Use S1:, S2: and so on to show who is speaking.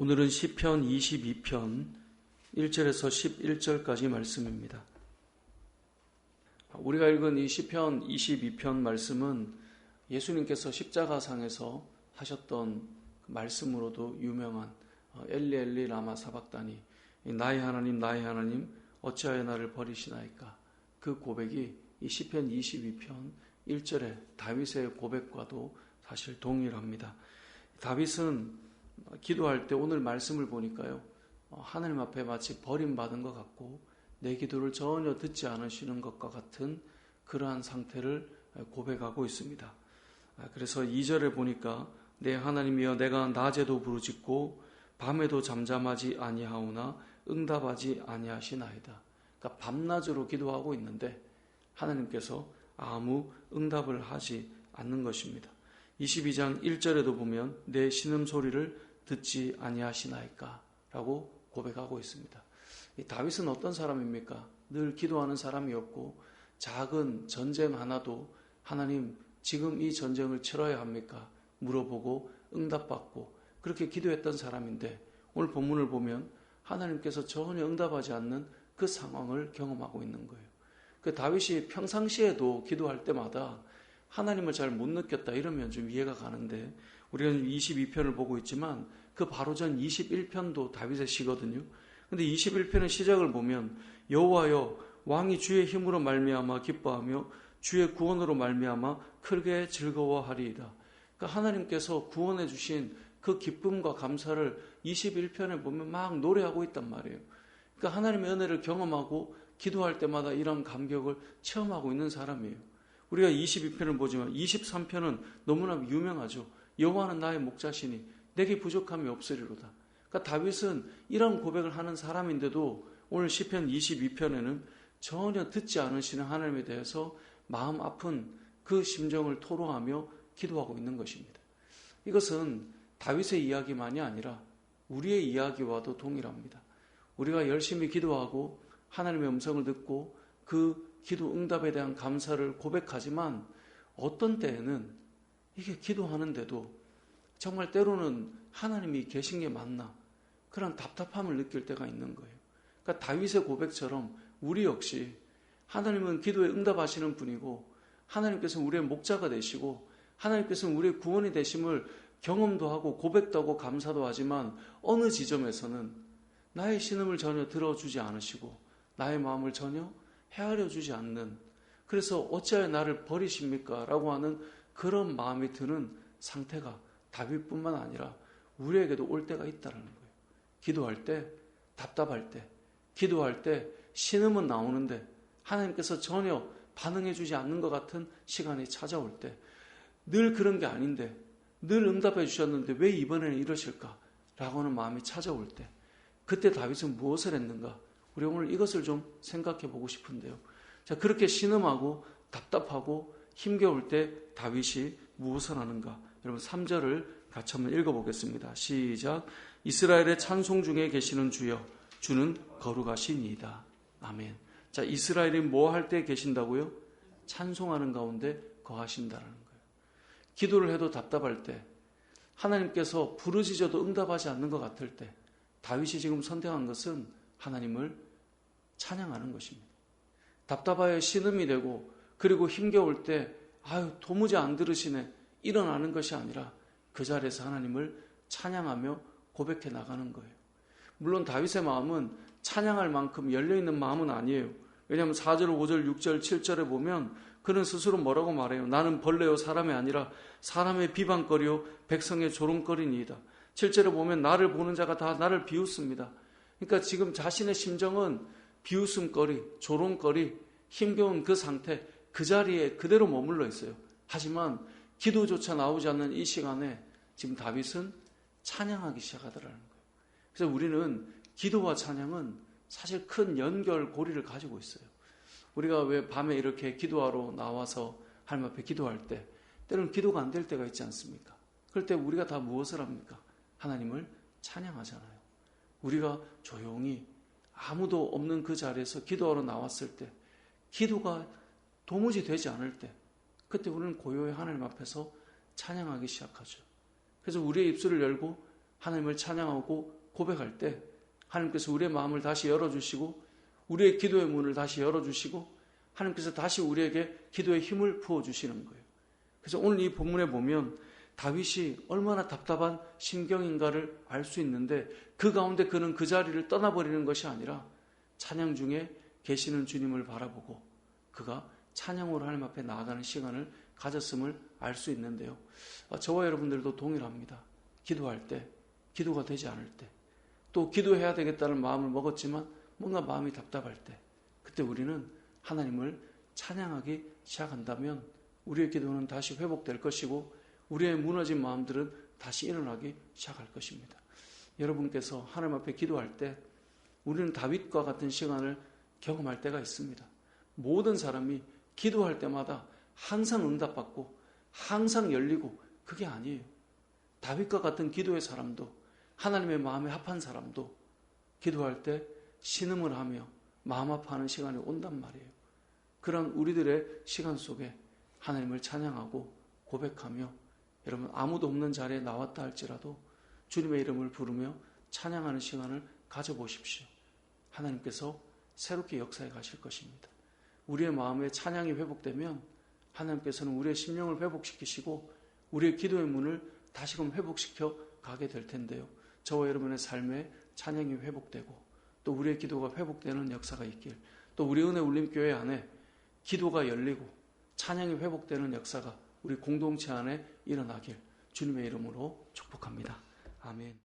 S1: 오늘은 시편 22편 1절에서 11절까지 말씀입니다. 우리가 읽은 이 시편 22편 말씀은 예수님께서 십자가상에서 하셨던 말씀으로도 유명한 엘리 엘리 라마 사박다니 나의 하나님 어찌하여 나를 버리시나이까, 그 고백이 이 시편 22편 1절의 다윗의 고백과도 사실 동일합니다. 다윗은 기도할 때 오늘 말씀을 보니까요, 하나님 앞에 마치 버림받은 것 같고 내 기도를 전혀 듣지 않으시는 것과 같은 그러한 상태를 고백하고 있습니다. 그래서 2절에 보니까 내 하나님이여 내가 낮에도 부르짖고 밤에도 잠잠하지 아니하오나 응답하지 아니하시나이다. 그러니까 밤낮으로 기도하고 있는데 하나님께서 아무 응답을 하지 않는 것입니다. 22장 1절에도 보면 내 신음소리를 듣지 아니하시나이까 라고 고백하고 있습니다. 이 다윗은 어떤 사람입니까? 늘 기도하는 사람이었고 작은 전쟁 하나도 하나님 지금 이 전쟁을 치러야 합니까? 물어보고 응답받고 그렇게 기도했던 사람인데 오늘 본문을 보면 하나님께서 전혀 응답하지 않는 그 상황을 경험하고 있는 거예요. 그 다윗이 평상시에도 기도할 때마다 하나님을 잘 못 느꼈다 이러면 좀 이해가 가는데, 우리가 22편을 보고 있지만 그 바로 전 21편도 다윗의 시거든요. 근데 21편의 시작을 보면 여호와여 왕이 주의 힘으로 말미암아 기뻐하며 주의 구원으로 말미암아 크게 즐거워하리이다. 그러니까 하나님께서 구원해 주신 그 기쁨과 감사를 21편에 보면 막 노래하고 있단 말이에요. 그러니까 하나님의 은혜를 경험하고 기도할 때마다 이런 감격을 체험하고 있는 사람이에요. 우리가 22편을 보지만 23편은 너무나 유명하죠. 여호와는 나의 목자시니 내게 부족함이 없으리로다. 그러니까 다윗은 이런 고백을 하는 사람인데도 오늘 시편 22편에는 전혀 듣지 않으시는 하나님에 대해서 마음 아픈 그 심정을 토로하며 기도하고 있는 것입니다. 이것은 다윗의 이야기만이 아니라 우리의 이야기와도 동일합니다. 우리가 열심히 기도하고 하나님의 음성을 듣고 그 기도 응답에 대한 감사를 고백하지만 어떤 때에는 이게 기도하는데도 정말 때로는 하나님이 계신 게 맞나 그런 답답함을 느낄 때가 있는 거예요. 그러니까 다윗의 고백처럼 우리 역시 하나님은 기도에 응답하시는 분이고 하나님께서 우리의 목자가 되시고 하나님께서는 우리의 구원이 되심을 경험도 하고 고백도 하고 감사도 하지만 어느 지점에서는 나의 신음을 전혀 들어주지 않으시고 나의 마음을 전혀 헤아려 주지 않는, 그래서 어찌하여 나를 버리십니까? 라고 하는 그런 마음이 드는 상태가 다윗뿐만 아니라 우리에게도 올 때가 있다는 거예요. 기도할 때, 답답할 때, 기도할 때 신음은 나오는데 하나님께서 전혀 반응해 주지 않는 것 같은 시간이 찾아올 때, 늘 그런 게 아닌데 늘 응답해 주셨는데 왜 이번에는 이러실까? 라고 하는 마음이 찾아올 때, 그때 다윗은 무엇을 했는가? 우리 오늘 이것을 좀 생각해 보고 싶은데요. 자, 그렇게 신음하고 답답하고 힘겨울 때 다윗이 무엇을 하는가? 여러분 3절을 같이 한번 읽어보겠습니다. 시작. 이스라엘의 찬송 중에 계시는 주여, 주는 거룩하시니이다. 아멘. 자, 이스라엘이 뭐 할 때 계신다고요? 찬송하는 가운데 거하신다라는 거예요. 기도를 해도 답답할 때, 하나님께서 부르짖어도 응답하지 않는 것 같을 때, 다윗이 지금 선택한 것은 하나님을 찬양하는 것입니다. 답답하여 신음이 되고 그리고 힘겨울 때 도무지 안 들으시네 일어나는 것이 아니라 그 자리에서 하나님을 찬양하며 고백해 나가는 거예요. 물론 다윗의 마음은 찬양할 만큼 열려있는 마음은 아니에요. 왜냐하면 4절, 5절, 6절, 7절에 보면 그는 스스로 뭐라고 말해요? 나는 벌레요 사람이 아니라 사람의 비방거리요 백성의 조롱거리니이다. 7절에 보면 나를 보는 자가 다 나를 비웃습니다. 그러니까 지금 자신의 심정은 비웃음거리, 조롱거리, 힘겨운 그 상태, 그 자리에 그대로 머물러 있어요. 하지만 기도조차 나오지 않는 이 시간에 지금 다윗은 찬양하기 시작하더라는 거예요. 그래서 우리는 기도와 찬양은 사실 큰 연결고리를 가지고 있어요. 우리가 왜 밤에 이렇게 기도하러 나와서 하나님 앞에 기도할 때 때로는 기도가 안 될 때가 있지 않습니까? 그럴 때 우리가 다 무엇을 합니까? 하나님을 찬양하잖아요. 우리가 조용히 아무도 없는 그 자리에서 기도하러 나왔을 때, 기도가 도무지 되지 않을 때, 그때 우리는 고요히 하나님 앞에서 찬양하기 시작하죠. 그래서 우리의 입술을 열고 하나님을 찬양하고 고백할 때 하나님께서 우리의 마음을 다시 열어주시고 우리의 기도의 문을 다시 열어주시고 하나님께서 다시 우리에게 기도의 힘을 부어주시는 거예요. 그래서 오늘 이 본문에 보면 다윗이 얼마나 답답한 심경인가를 알 수 있는데 그 가운데 그는 그 자리를 떠나버리는 것이 아니라 찬양 중에 계시는 주님을 바라보고 그가 찬양으로 하나님 앞에 나아가는 시간을 가졌음을 알 수 있는데요. 저와 여러분들도 동일합니다. 기도할 때, 기도가 되지 않을 때, 또 기도해야 되겠다는 마음을 먹었지만 뭔가 마음이 답답할 때, 그때 우리는 하나님을 찬양하기 시작한다면 우리의 기도는 다시 회복될 것이고 우리의 무너진 마음들은 다시 일어나기 시작할 것입니다. 여러분께서 하나님 앞에 기도할 때 우리는 다윗과 같은 시간을 경험할 때가 있습니다. 모든 사람이 기도할 때마다 항상 응답받고 항상 열리고 그게 아니에요. 다윗과 같은 기도의 사람도 하나님의 마음에 합한 사람도 기도할 때 신음을 하며 마음 아파하는 시간이 온단 말이에요. 그런 우리들의 시간 속에 하나님을 찬양하고 고백하며 여러분 아무도 없는 자리에 나왔다 할지라도 주님의 이름을 부르며 찬양하는 시간을 가져보십시오. 하나님께서 새롭게 역사해 가실 것입니다. 우리의 마음에 찬양이 회복되면 하나님께서는 우리의 심령을 회복시키시고 우리의 기도의 문을 다시금 회복시켜 가게 될 텐데요. 저와 여러분의 삶에 찬양이 회복되고 또 우리의 기도가 회복되는 역사가 있길, 또 우리 은혜 울림교회 안에 기도가 열리고 찬양이 회복되는 역사가 우리 공동체 안에 일어나길 주님의 이름으로 축복합니다. 아멘.